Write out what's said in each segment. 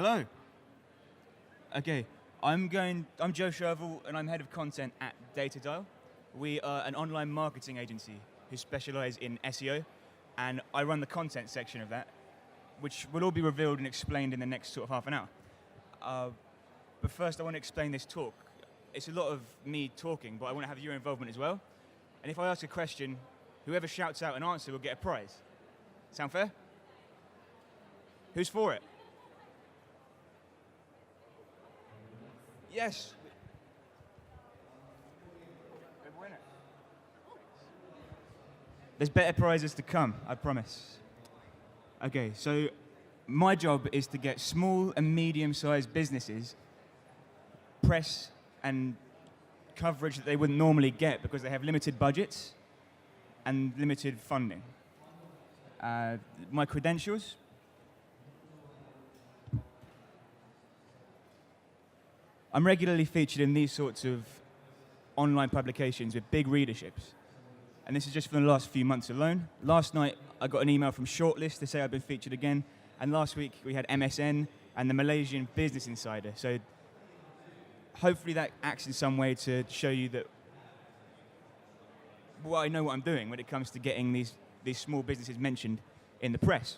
Hello. Okay, I'm Joe Shervell, and I'm head of content at Datadial. We are an online marketing agency who specialize in SEO, and I run the content section of that, which will all be revealed and explained in the next sort of half an hour. But first, I want to explain this talk. It's a lot of me talking, but I want to have your involvement as well. And if I ask a question, whoever shouts out an answer will get a prize. Sound fair? Who's for it? Yes. There's better prizes to come, I promise. Okay, so my job is to get small and medium-sized businesses press and coverage that they wouldn't normally get because they have limited budgets and limited funding. My credentials. I'm regularly featured in these sorts of online publications with big readerships. And this is just for the last few months alone. Last night, I got an email from Shortlist to say I've been featured again. And last week, we had MSN and the Malaysian Business Insider. So hopefully that acts in some way to show you that I know what I'm doing when it comes to getting these small businesses mentioned in the press.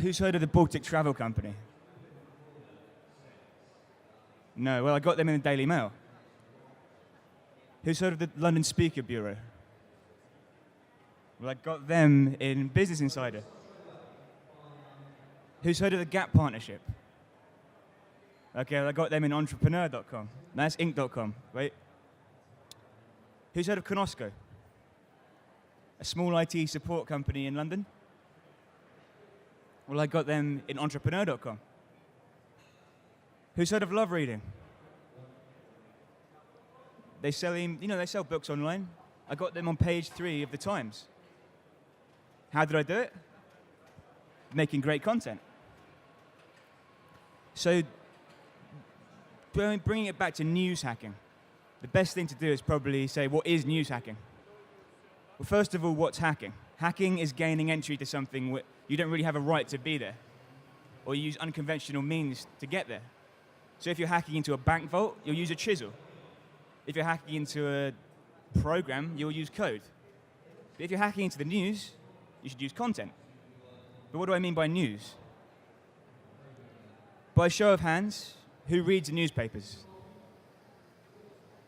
Who's heard of the Baltic Travel Company? No, well, I got them in the Daily Mail. Who's heard of the London Speaker Bureau? Well, I got them in Business Insider. Who's heard of the Gap Partnership? Okay, well, I got them in entrepreneur.com. That's inc.com, wait. Who's heard of Konosco? A small IT support company in London? Well, I got them in entrepreneur.com. Who's heard of Love Reading? They sell books online. I got them on page 3 of the Times. How did I do it? Making great content. So, bringing it back to news hacking, the best thing to do is probably say, what is news hacking? Well, first of all, what's hacking? Hacking is gaining entry to something where you don't really have a right to be there, or you use unconventional means to get there. So if you're hacking into a bank vault, you'll use a chisel. If you're hacking into a program, you'll use code. But if you're hacking into the news, you should use content. But what do I mean by news? By show of hands, who reads the newspapers?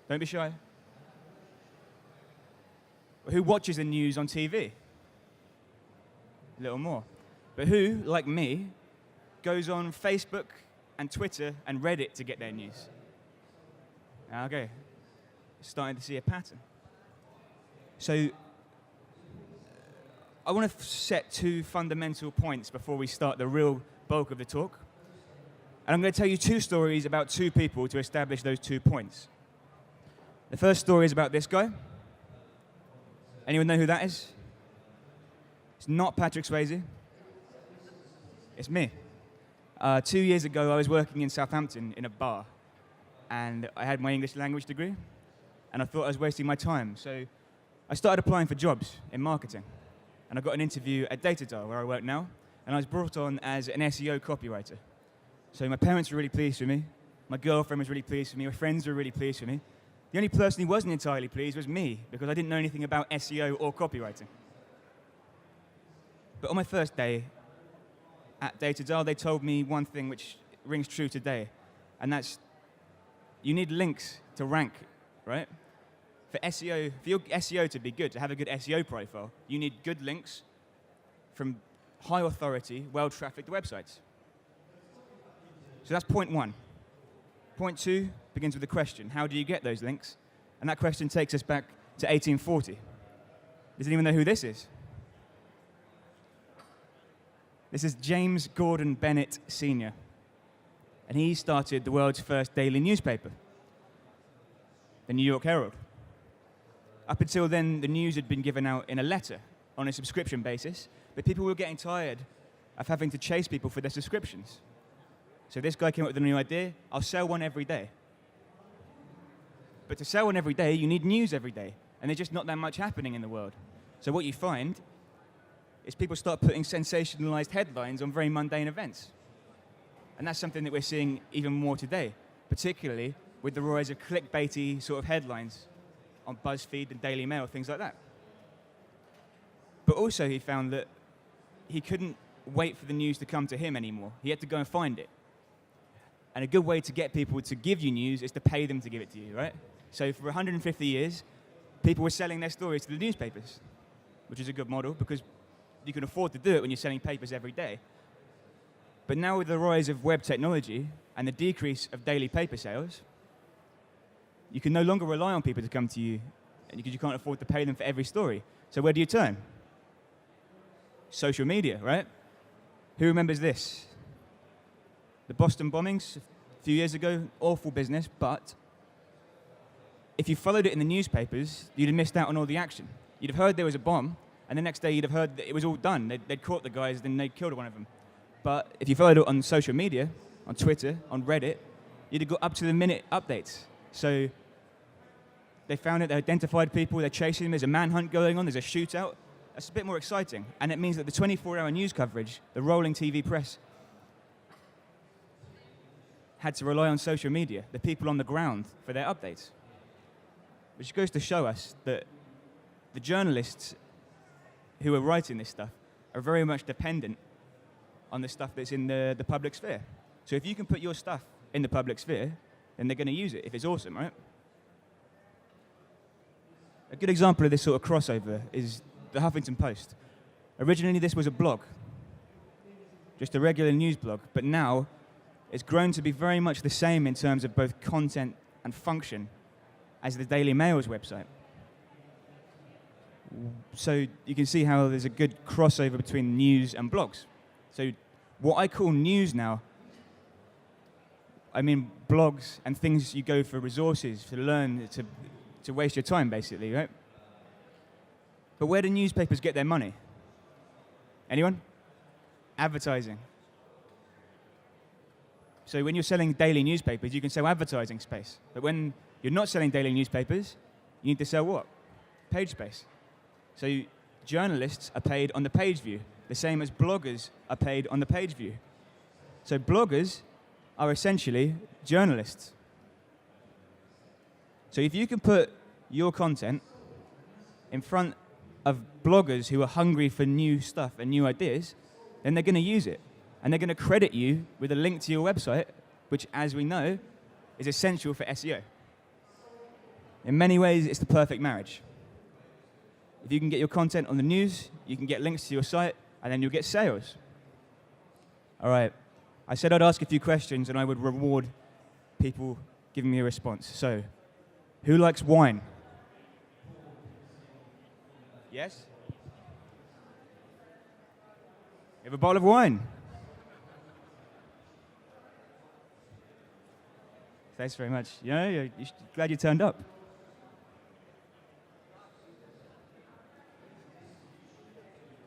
Don't be shy. Who watches the news on TV? A little more. But who, like me, goes on Facebook and Twitter and Reddit to get their news? Okay, starting to see a pattern. So, I want to set 2 fundamental points before we start the real bulk of the talk. And I'm going to tell you 2 stories about 2 people to establish those 2 points. The first story is about this guy. Anyone know who that is? It's not Patrick Swayze. It's me. 2 years ago, I was working in Southampton in a bar, and I had my English language degree, and I thought I was wasting my time. So I started applying for jobs in marketing, and I got an interview at Datadial, where I work now, and I was brought on as an SEO copywriter. So my parents were really pleased with me, my girlfriend was really pleased with me, my friends were really pleased with me. The only person who wasn't entirely pleased was me, because I didn't know anything about SEO or copywriting. But on my first day at Datadial, they told me one thing which rings true today, and that's you need links to rank, right? For your SEO to be good, to have a good SEO profile, you need good links from high authority, well-trafficked websites. So that's point 1. Point 2 begins with a question. How do you get those links? And that question takes us back to 1840. Does anyone know who this is? This is James Gordon Bennett Sr. And he started the world's first daily newspaper, the New York Herald. Up until then, the news had been given out in a letter on a subscription basis, but people were getting tired of having to chase people for their subscriptions. So this guy came up with a new idea: I'll sell one every day. But to sell one every day, you need news every day, and there's just not that much happening in the world. So what you find is people start putting sensationalized headlines on very mundane events. And that's something that we're seeing even more today, particularly with the rise of clickbaity sort of headlines on BuzzFeed and Daily Mail, things like that. But also he found that he couldn't wait for the news to come to him anymore. He had to go and find it. And a good way to get people to give you news is to pay them to give it to you, right? So for 150 years, people were selling their stories to the newspapers, which is a good model because you can afford to do it when you're selling papers every day. But now with the rise of web technology and the decrease of daily paper sales, you can no longer rely on people to come to you because you can't afford to pay them for every story. So where do you turn? Social media, right? Who remembers this? The Boston bombings a few years ago, awful business, but if you followed it in the newspapers, you'd have missed out on all the action. You'd have heard there was a bomb, and the next day you'd have heard that it was all done. They'd caught the guys, then they'd killed one of them. But if you followed it on social media, on Twitter, on Reddit, you'd have got up-to-the-minute updates. So they found it, they identified people, they're chasing them, there's a manhunt going on, there's a shootout. That's a bit more exciting. And it means that the 24-hour news coverage, the rolling TV press, had to rely on social media, the people on the ground, for their updates. Which goes to show us that the journalists who are writing this stuff are very much dependent on the stuff that's in the public sphere. So if you can put your stuff in the public sphere, then they're going to use it if it's awesome, right? A good example of this sort of crossover is the Huffington Post. Originally, this was a blog, just a regular news blog, but now it's grown to be very much the same in terms of both content and function as the Daily Mail's website. So you can see how there's a good crossover between news and blogs. So what I call news now, I mean blogs and things you go for resources, to learn, to waste your time, basically, right? But where do newspapers get their money? Anyone? Advertising. So when you're selling daily newspapers, you can sell advertising space. But when you're not selling daily newspapers, you need to sell what? Page space. So journalists are paid on the page view, the same as bloggers are paid on the page view. So bloggers are essentially journalists. So if you can put your content in front of bloggers who are hungry for new stuff and new ideas, then they're going to use it. And they're going to credit you with a link to your website, which, as we know, is essential for SEO. In many ways, it's the perfect marriage. If you can get your content on the news, you can get links to your site, and then you'll get sales. All right. I said I'd ask a few questions, and I would reward people giving me a response. So, who likes wine? Yes? You have a bottle of wine? Thanks very much. You're glad you turned up.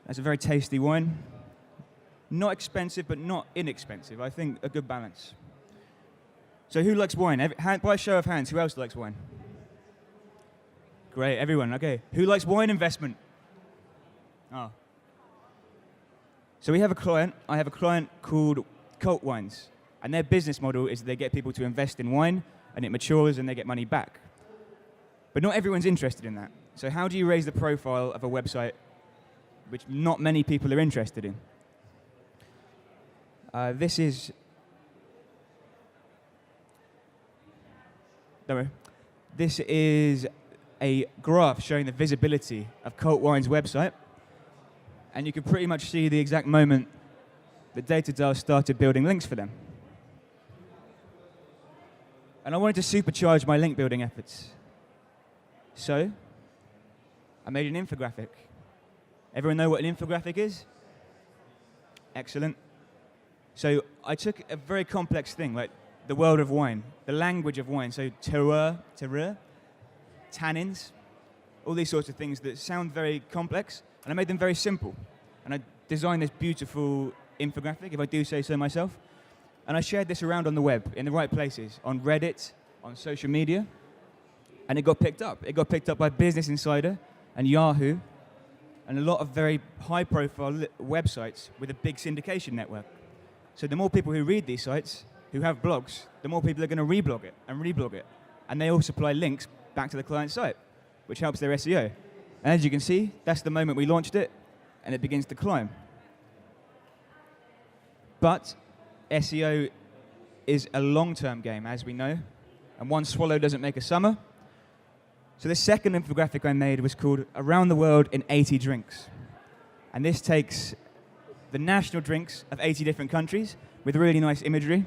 That's a very tasty wine. Not expensive, but not inexpensive. I think a good balance. So who likes wine? By a show of hands, who else likes wine? Great, everyone. Okay. Who likes wine investment? Oh. So we have a client. I have a client called Cult Wines. And their business model is they get people to invest in wine, and it matures, and they get money back. But not everyone's interested in that. So how do you raise the profile of a website which not many people are interested in? This is... Don't worry. This is a graph showing the visibility of Cult Wine's website. And you can pretty much see the exact moment that Datadog started building links for them. And I wanted to supercharge my link building efforts. So, I made an infographic. Everyone know what an infographic is? Excellent. So I took a very complex thing, like the world of wine, the language of wine, so terroir, tannins, all these sorts of things that sound very complex, and I made them very simple. And I designed this beautiful infographic, if I do say so myself. And I shared this around on the web, in the right places, on Reddit, on social media, and it got picked up. It got picked up by Business Insider and Yahoo, and a lot of very high-profile websites with a big syndication network. So the more people who read these sites, who have blogs, the more people are going to reblog it and reblog it. And they all supply links back to the client site, which helps their SEO. And as you can see, that's the moment we launched it, and it begins to climb. But SEO is a long-term game, as we know, and one swallow doesn't make a summer. So the second infographic I made was called Around the World in 80 Drinks. And this takes the national drinks of 80 different countries with really nice imagery.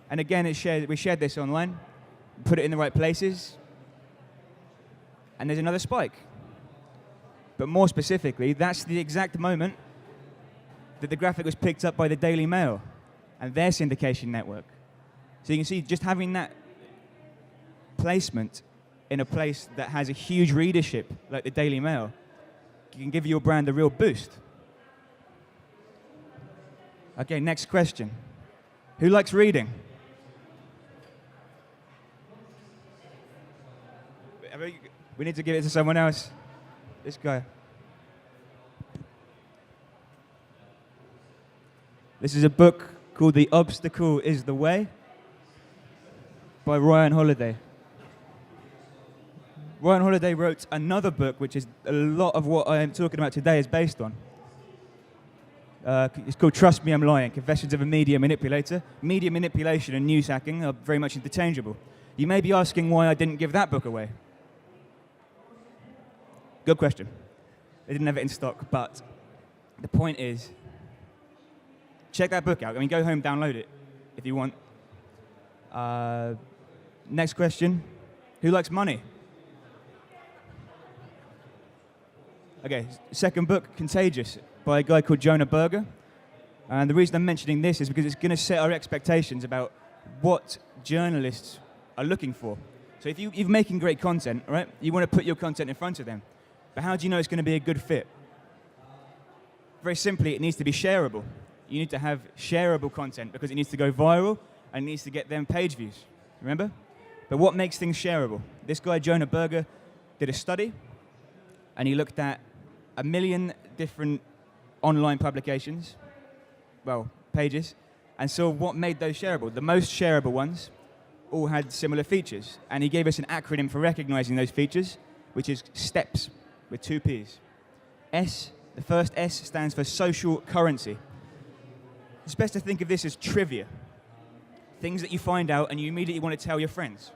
And again, we shared this online, put it in the right places, and there's another spike. But more specifically, that's the exact moment that the graphic was picked up by the Daily Mail and their syndication network. So you can see just having that placement in a place that has a huge readership, like the Daily Mail, can give your brand a real boost. Okay, next question. Who likes reading? We need to give it to someone else. This guy. This is a book called The Obstacle is the Way by Ryan Holiday. Ryan Holiday wrote another book, which is a lot of what I am talking about today is based on. It's called Trust Me, I'm Lying, Confessions of a Media Manipulator. Media manipulation and news hacking are very much interchangeable. You may be asking why I didn't give that book away. Good question. They didn't have it in stock, but the point is, check that book out. I mean, go home, download it if you want. Next question. Who likes money? Okay, second book, Contagious, by a guy called Jonah Berger. And the reason I'm mentioning this is because it's going to set our expectations about what journalists are looking for. So if you're making great content, right, you want to put your content in front of them. But how do you know it's going to be a good fit? Very simply, it needs to be shareable. You need to have shareable content because it needs to go viral and it needs to get them page views. Remember? But what makes things shareable? This guy, Jonah Berger, did a study and he looked at 1 million different online publications, well, pages, and saw what made those shareable. The most shareable ones all had similar features. And he gave us an acronym for recognizing those features, which is STEPS, with 2 Ps. S, the first S stands for social currency. It's best to think of this as trivia. Things that you find out and you immediately want to tell your friends.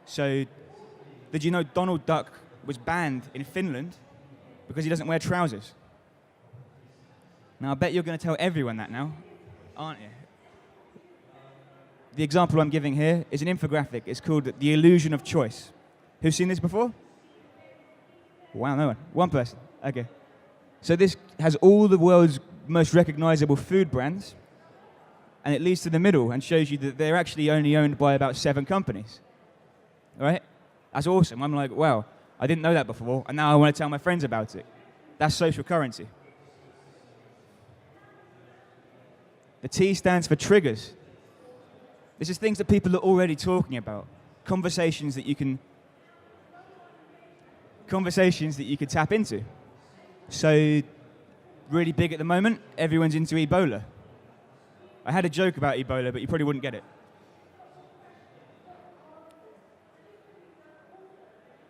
So, did you know Donald Duck was banned in Finland because he doesn't wear trousers? Now, I bet you're going to tell everyone that now, aren't you? The example I'm giving here is an infographic. It's called The Illusion of Choice. Who's seen this before? Wow, no one. One person. Okay. So this has all the world's most recognizable food brands, and it leads to the middle and shows you that they're actually only owned by about 7 companies. All right? That's awesome. I'm like, wow, I didn't know that before, and now I want to tell my friends about it. That's social currency. The T stands for triggers. This is things that people are already talking about. Conversations that you can tap into. So, really big at the moment, everyone's into Ebola. I had a joke about Ebola, but you probably wouldn't get it.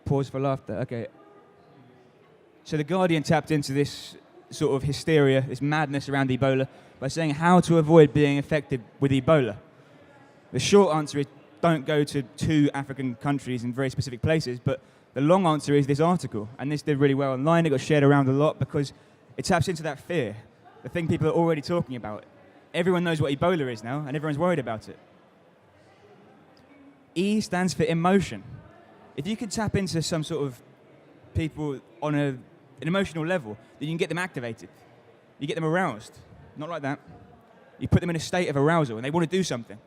Pause for laughter, okay. So The Guardian tapped into this sort of hysteria, this madness around Ebola, by saying how to avoid being infected with Ebola. The short answer is don't go to 2 African countries in very specific places, but the long answer is this article, and this did really well online. It got shared around a lot because it taps into that fear, the thing people are already talking about. Everyone knows what Ebola is now, and everyone's worried about it. E stands for emotion. If you can tap into some sort of people on an emotional level, then you can get them activated. You get them aroused. Not like that. You put them in a state of arousal, and they want to do something.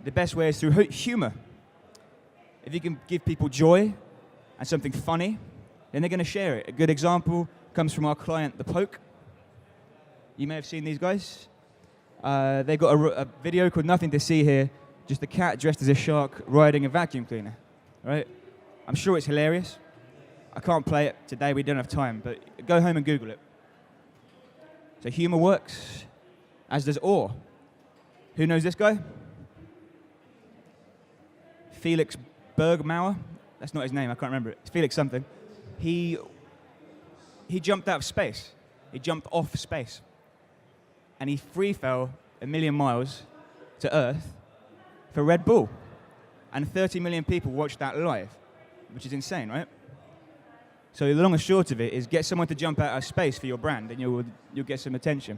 The best way is through humor. If you can give people joy and something funny, then they're going to share it. A good example comes from our client, The Poke. You may have seen these guys. They've got a video called Nothing to See Here, just a cat dressed as a shark riding a vacuum cleaner. Right? I'm sure it's hilarious. I can't play it today, we don't have time, but go home and Google it. So humor works, as does awe. Who knows this guy? Felix Bergmauer. That's not his name, I can't remember it. It's Felix something. He jumped out of space. He jumped off space. And he free fell 1,000,000 miles to Earth for Red Bull. And 30 million people watched that live, which is insane, right? So the long and short of it is get someone to jump out of space for your brand and you'll get some attention.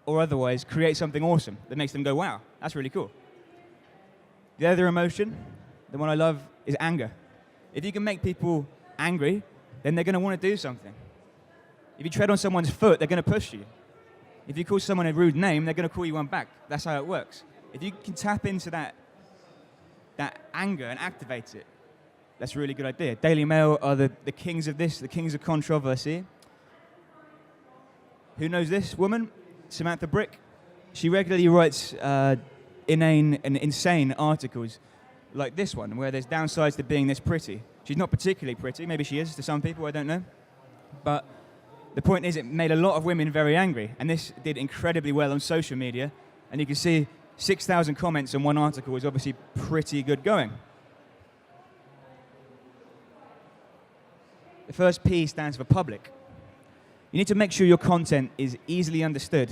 Or otherwise, create something awesome that makes them go, wow, that's really cool. The other emotion, the one I love, is anger. If you can make people angry, then they're going to want to do something. If you tread on someone's foot, they're going to push you. If you call someone a rude name, they're going to call you one back. That's how it works. If you can tap into that anger and activate it, that's a really good idea. Daily Mail are the kings of this, the kings of controversy. Who knows this woman? Samantha Brick. She regularly writes inane and insane articles like this one, where there's downsides to being this pretty. She's not particularly pretty. Maybe she is to some people, I don't know. But the point is, it made a lot of women very angry. And this did incredibly well on social media. And you can see 6,000 comments on one article is obviously pretty good going. The first P stands for public. You need to make sure your content is easily understood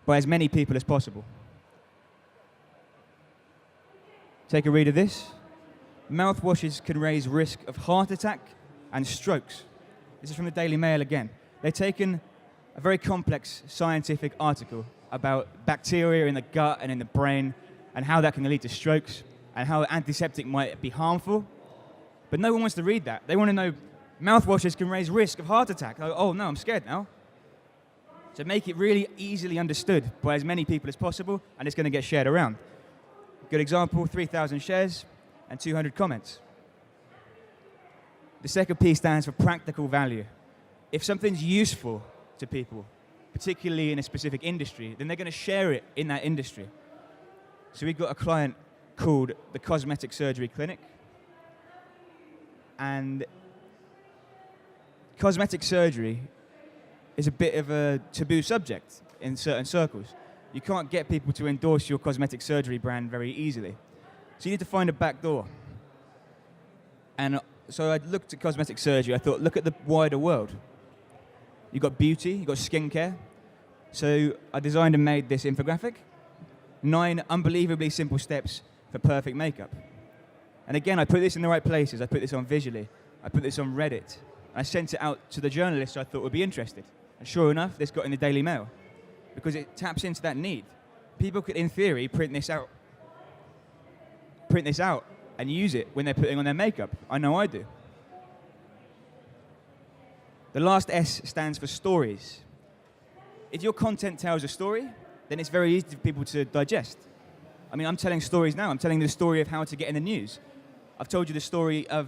by as many people as possible. Take a read of this. Mouthwashes can raise risk of heart attack and strokes. This is from the Daily Mail again. They've taken a very complex scientific article about bacteria in the gut and in the brain and how that can lead to strokes and how antiseptic might be harmful. But no one wants to read that. They want to know mouthwashes can raise risk of heart attack. Like, oh no, I'm scared now. So make it really easily understood by as many people as possible, and it's going to get shared around. Good example, 3,000 shares and 200 comments. The second P stands for practical value. If something's useful to people, particularly in a specific industry, then they're going to share it in that industry. So we've got a client called the Cosmetic Surgery Clinic. And cosmetic surgery is a bit of a taboo subject in certain circles. You can't get people to endorse your cosmetic surgery brand very easily. So you need to find a back door. And so I looked at cosmetic surgery. I thought, look at the wider world. You've got beauty, you've got skincare. So I designed and made this infographic. 9 unbelievably simple steps for perfect makeup. And again, I put this in the right places. I put this on Visually. I put this on Reddit. I sent it out to the journalists I thought would be interested. And sure enough, this got in the Daily Mail. Because it taps into that need. People could, in theory, print this out and use it when they're putting on their makeup. I know I do. The last S stands for stories. If your content tells a story, then it's very easy for people to digest. I mean, I'm telling stories now. I'm telling the story of how to get in the news. I've told you the story of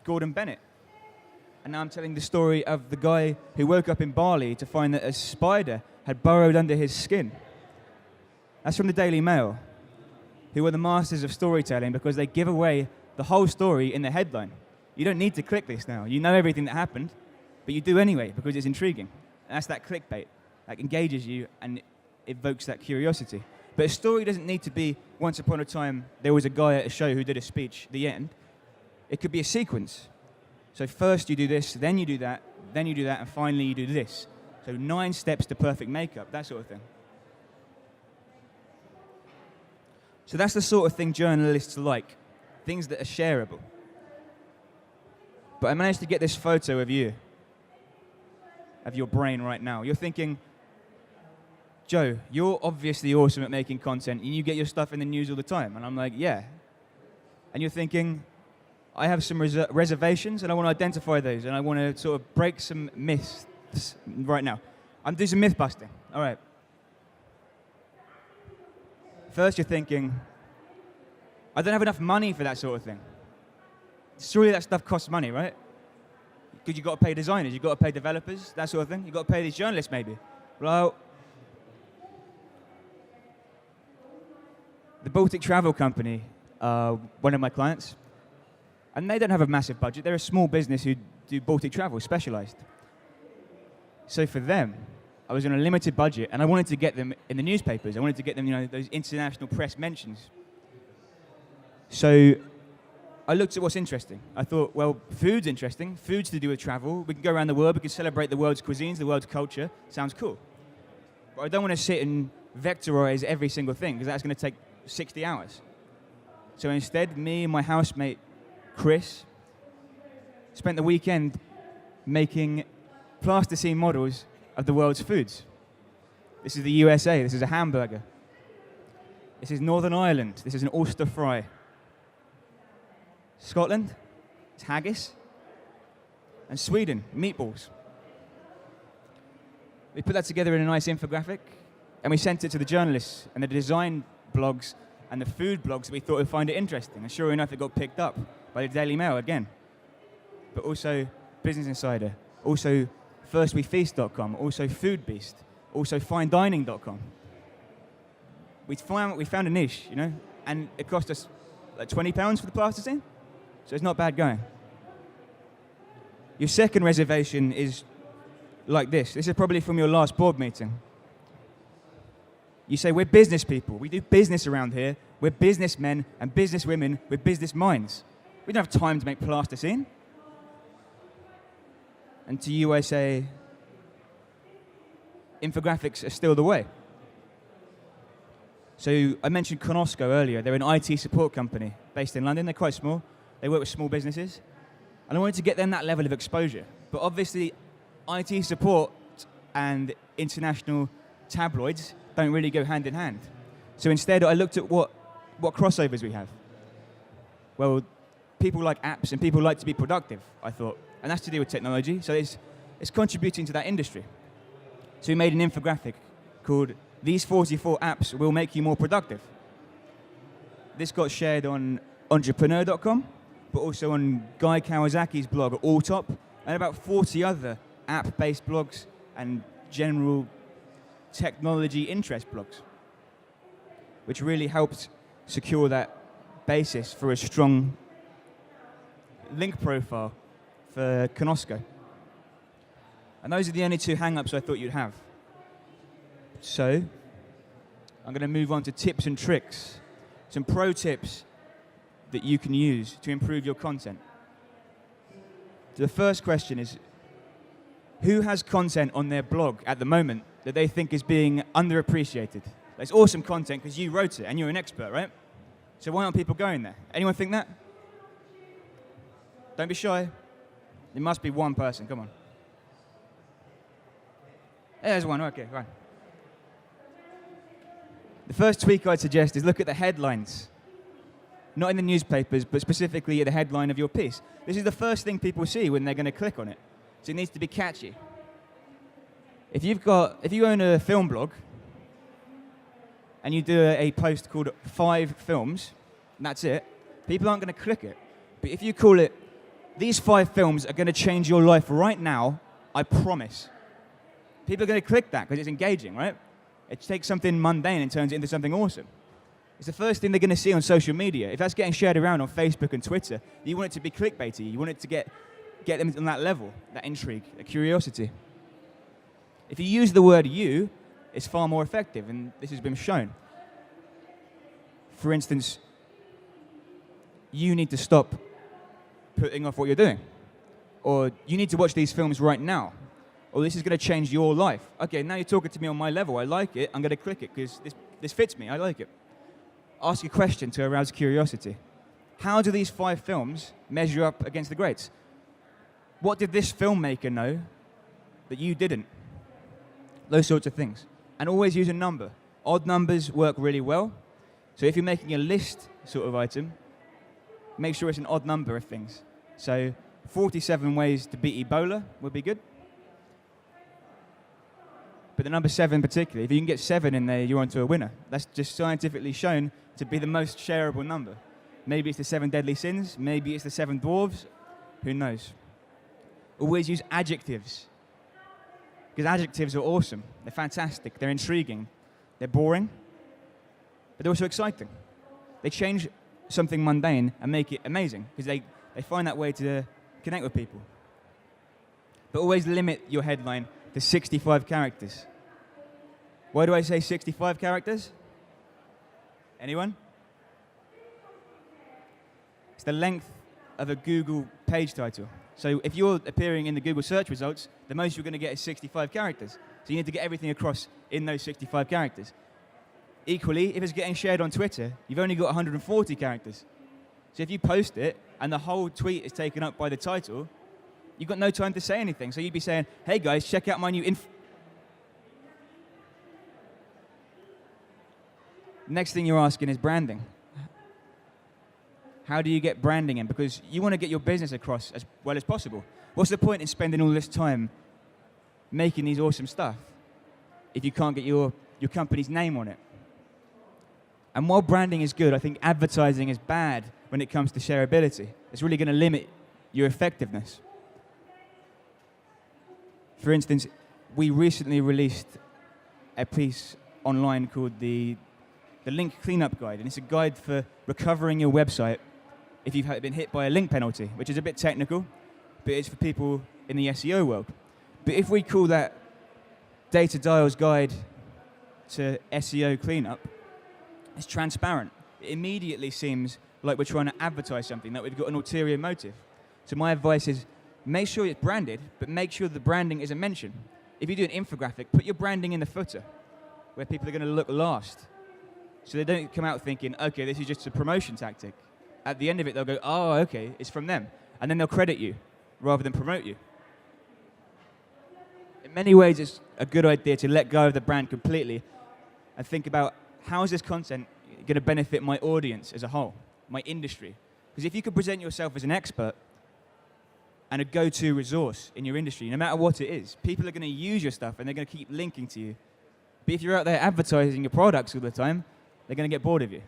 Gordon Bennett. And now I'm telling the story of the guy who woke up in Bali to find that a spider had burrowed under his skin. That's from the Daily Mail, who are the masters of storytelling because they give away the whole story in the headline. You don't need to click this now. You know everything that happened, but you do anyway because it's intriguing. And that's that clickbait that engages you and evokes that curiosity. But a story doesn't need to be once upon a time there was a guy at a show who did a speech, the end. It could be a sequence. So first you do this, then you do that, and finally you do this. So 9 steps to perfect makeup, that sort of thing. So that's the sort of thing journalists like, things that are shareable. But I managed to get this photo of you, of your brain right now. You're thinking, Joe, you're obviously awesome at making content, and you get your stuff in the news all the time. And I'm like, yeah. And you're thinking, I have some reservations, and I want to identify those, and I want to sort of break some myths right now. I'm doing some myth busting. All right. First, you're thinking, I don't have enough money for that sort of thing. Surely that stuff costs money, right? Because you've got to pay designers, you've got to pay developers, that sort of thing. You've got to pay these journalists, maybe. Well, the Baltic Travel Company, one of my clients, and they don't have a massive budget. They're a small business who do Baltic travel, specialized. So for them, I was on a limited budget, and I wanted to get them in the newspapers. I wanted to get them, those international press mentions. So I looked at what's interesting. I thought, well, food's interesting. Food's to do with travel. We can go around the world. We can celebrate the world's cuisines, the world's culture. Sounds cool. But I don't want to sit and vectorize every single thing, because that's going to take 60 hours. So instead, me and my housemate, Chris, spent the weekend making plasticine models of the world's foods. This is the USA. This is a hamburger. This is Northern Ireland. This is an oyster fry. Scotland, it's haggis. And Sweden, meatballs. We put that together in a nice infographic, and we sent it to the journalists and the design blogs and the food blogs that we thought would find it interesting. And sure enough, it got picked up by the Daily Mail again. But also Business Insider, also firstwefeast.com, also Food Beast, also finedining.com. We found a niche, and it cost us like £20 for the plasticine, so it's not bad going. Your second reservation is like this. This is probably from your last board meeting. You say, we're business people. We do business around here. We're businessmen and businesswomen with business minds. We don't have time to make plasticine. And to you, I say, infographics are still the way. So I mentioned Konosko earlier. They're an IT support company based in London. They're quite small. They work with small businesses. And I wanted to get them that level of exposure. But obviously, IT support and international tabloids don't really go hand in hand. So instead, I looked at what crossovers we have. Well, people like apps and people like to be productive, I thought. And that's to do with technology. So it's contributing to that industry. So we made an infographic called "These 44 Apps Will Make You More Productive." This got shared on entrepreneur.com, but also on Guy Kawasaki's blog at Alltop, and about 40 other app-based blogs and general technology interest blogs, which really helped secure that basis for a strong link profile for Konosko. And those are the only two hang-ups I thought you'd have. So I'm going to move on to tips and tricks, some pro tips that you can use to improve your content. So the first question is, who has content on their blog at the moment that they think is being underappreciated? It's awesome content because you wrote it and you're an expert, right? So why aren't people going there? Anyone think that? Don't be shy. There must be one person, come on. There's one, okay, fine. The first tweak I'd suggest is look at the headlines. Not in the newspapers, but specifically at the headline of your piece. This is the first thing people see when they're going to click on it. So it needs to be catchy. If you own a film blog, and you do a post called 5 films, and that's it, people aren't going to click it. But if you call it, "These 5 films are going to change your life right now, I promise," people are going to click that because it's engaging, right? It takes something mundane and turns it into something awesome. It's the first thing they're going to see on social media. If that's getting shared around on Facebook and Twitter, you want it to be clickbaity. You want it to get them on that level, that intrigue, that curiosity. If you use the word "you," it's far more effective, and this has been shown. For instance, you need to stop putting off what you're doing. Or you need to watch these films right now. Or this is going to change your life. Okay, now you're talking to me on my level. I like it. I'm going to click it because this fits me. I like it. Ask a question to arouse curiosity. How do these 5 films measure up against the greats? What did this filmmaker know that you didn't? Those sorts of things. And always use a number. Odd numbers work really well. So if you're making a list sort of item, make sure it's an odd number of things. So 47 ways to beat Ebola would be good. But the number 7 particularly, if you can get 7 in there, you're onto a winner. That's just scientifically shown to be the most shareable number. Maybe it's the 7 deadly sins, maybe it's the 7 dwarves, who knows. Always use adjectives, because adjectives are awesome. They're fantastic, they're intriguing, they're boring, but they're also exciting. They change something mundane and make it amazing, because they find that way to connect with people. But always limit your headline to 65 characters. Why do I say 65 characters? Anyone? It's the length of a Google page title. So if you're appearing in the Google search results, the most you're going to get is 65 characters. So you need to get everything across in those 65 characters. Equally, if it's getting shared on Twitter, you've only got 140 characters. So if you post it and the whole tweet is taken up by the title, you've got no time to say anything. So you'd be saying, hey guys, check out my new Next thing you're asking is branding. How do you get branding in? Because you want to get your business across as well as possible. What's the point in spending all this time making these awesome stuff if you can't get your company's name on it? And while branding is good, I think advertising is bad when it comes to shareability. It's really going to limit your effectiveness. For instance, we recently released a piece online called the Link Cleanup Guide, and it's a guide for recovering your website if you've been hit by a link penalty, which is a bit technical, but it's for people in the SEO world. But if we call that Data Dial's Guide to SEO Cleanup, it's transparent. It immediately seems like we're trying to advertise something, that we've got an ulterior motive. So my advice is, make sure it's branded, but make sure the branding is a mention. If you do an infographic, put your branding in the footer, where people are going to look last. So they don't come out thinking, okay, this is just a promotion tactic. At the end of it, they'll go, oh, okay, it's from them. And then they'll credit you, rather than promote you. In many ways, it's a good idea to let go of the brand completely and think about, how is this content going to benefit my audience as a whole, my industry? Because if you can present yourself as an expert and a go-to resource in your industry, no matter what it is, people are going to use your stuff and they're going to keep linking to you. But if you're out there advertising your products all the time, they're going to get bored of you.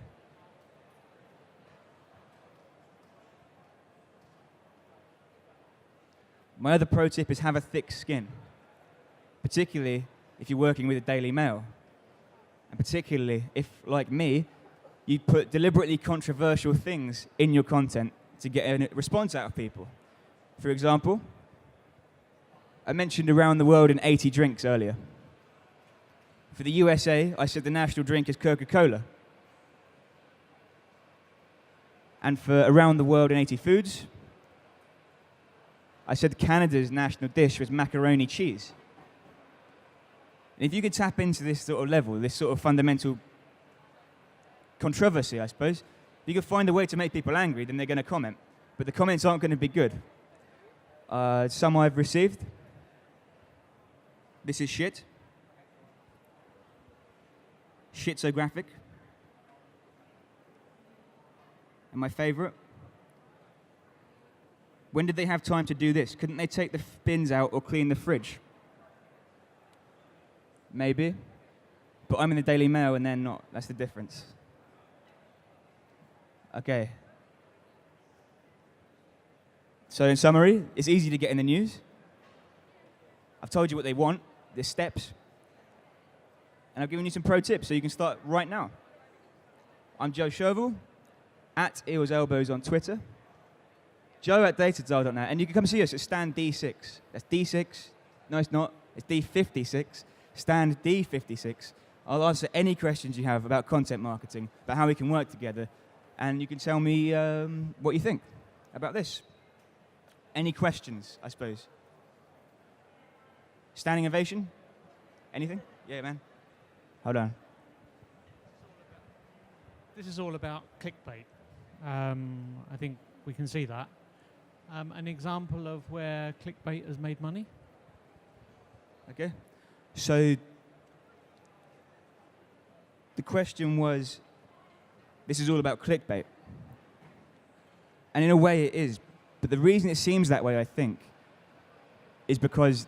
My other pro tip is have a thick skin, particularly if you're working with a Daily Mail. And particularly if, like me, you put deliberately controversial things in your content to get a response out of people. For example, I mentioned around the world in 80 drinks earlier. For the USA, I said the national drink is Coca-Cola. And for around the world in 80 foods, I said Canada's national dish was macaroni cheese. And if you could tap into this sort of level, this sort of fundamental controversy, I suppose, if you could find a way to make people angry, then they're going to comment. But the comments aren't going to be good. Some I've received. This is shit. Shit so graphic. And my favorite. When did they have time to do this? Couldn't they take the bins out or clean the fridge? Maybe. But I'm in the Daily Mail and they're not. That's the difference. Okay. So in summary, it's easy to get in the news. I've told you what they want. There's steps. And I've given you some pro tips so you can start right now. I'm Joe Shervell, at Eels Elbows on Twitter. Joe at datadial.net. And you can come see us at stand D6. That's D6. No, it's not. It's D56. Stand D56. I'll answer any questions you have about content marketing, about how we can work together, and you can tell me what you think about this. Any questions, I suppose? Standing ovation? Anything? Yeah, man. Hold on. This is all about clickbait. I think we can see that. An example of where clickbait has made money? Okay. So the question was, this is all about clickbait. And in a way it is. But the reason it seems that way, I think, is because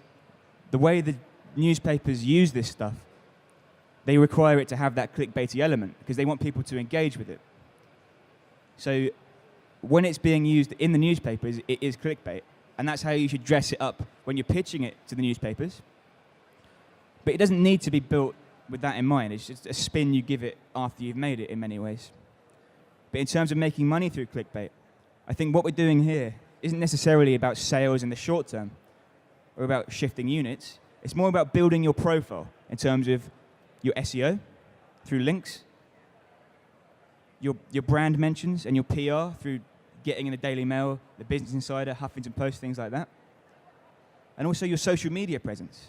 the way the newspapers use this stuff, they require it to have that clickbaity element because they want people to engage with it. So when it's being used in the newspapers, it is clickbait. And that's how you should dress it up when you're pitching it to the newspapers. But it doesn't need to be built with that in mind. It's just a spin you give it after you've made it in many ways. But in terms of making money through clickbait, I think what we're doing here isn't necessarily about sales in the short term or about shifting units. It's more about building your profile in terms of your SEO through links, your brand mentions and your PR through getting in the Daily Mail, the Business Insider, Huffington Post, things like that. And also your social media presence.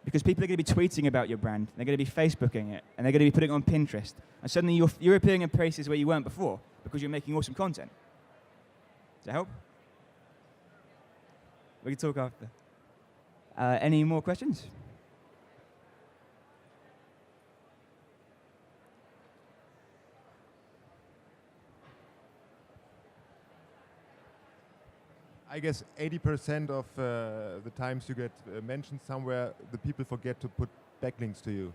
Because people are going to be tweeting about your brand, they're going to be Facebooking it, and they're going to be putting it on Pinterest. And suddenly you're appearing in places where you weren't before because you're making awesome content. Does that help? We can talk after. Any more questions? I guess 80% of the times you get mentioned somewhere, the people forget to put backlinks to you.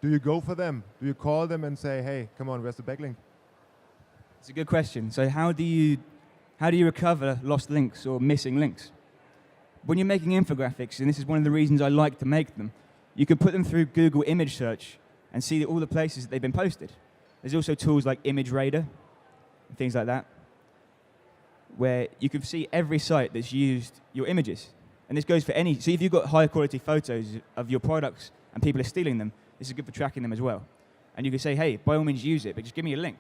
Do you go for them? Do you call them and say, hey, come on, where's the backlink? It's a good question. So how do you recover lost links or missing links? When you're making infographics, and this is one of the reasons I like to make them, you can put them through Google image search and see all the places that they've been posted. There's also tools like Image Radar and things like that, where you can see every site that's used your images. And this goes for any, so if you've got high quality photos of your products and people are stealing them, this is good for tracking them as well. And you can say, hey, by all means use it, but just give me a link.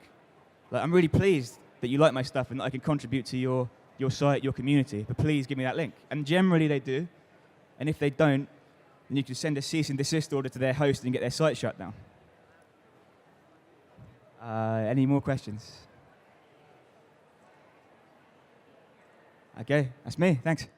Like, I'm really pleased that you like my stuff and that I can contribute to your site, your community, but please give me that link. And generally they do. And if they don't, then you can send a cease and desist order to their host and get their site shut down. Any more questions? Okay, that's me. Thanks.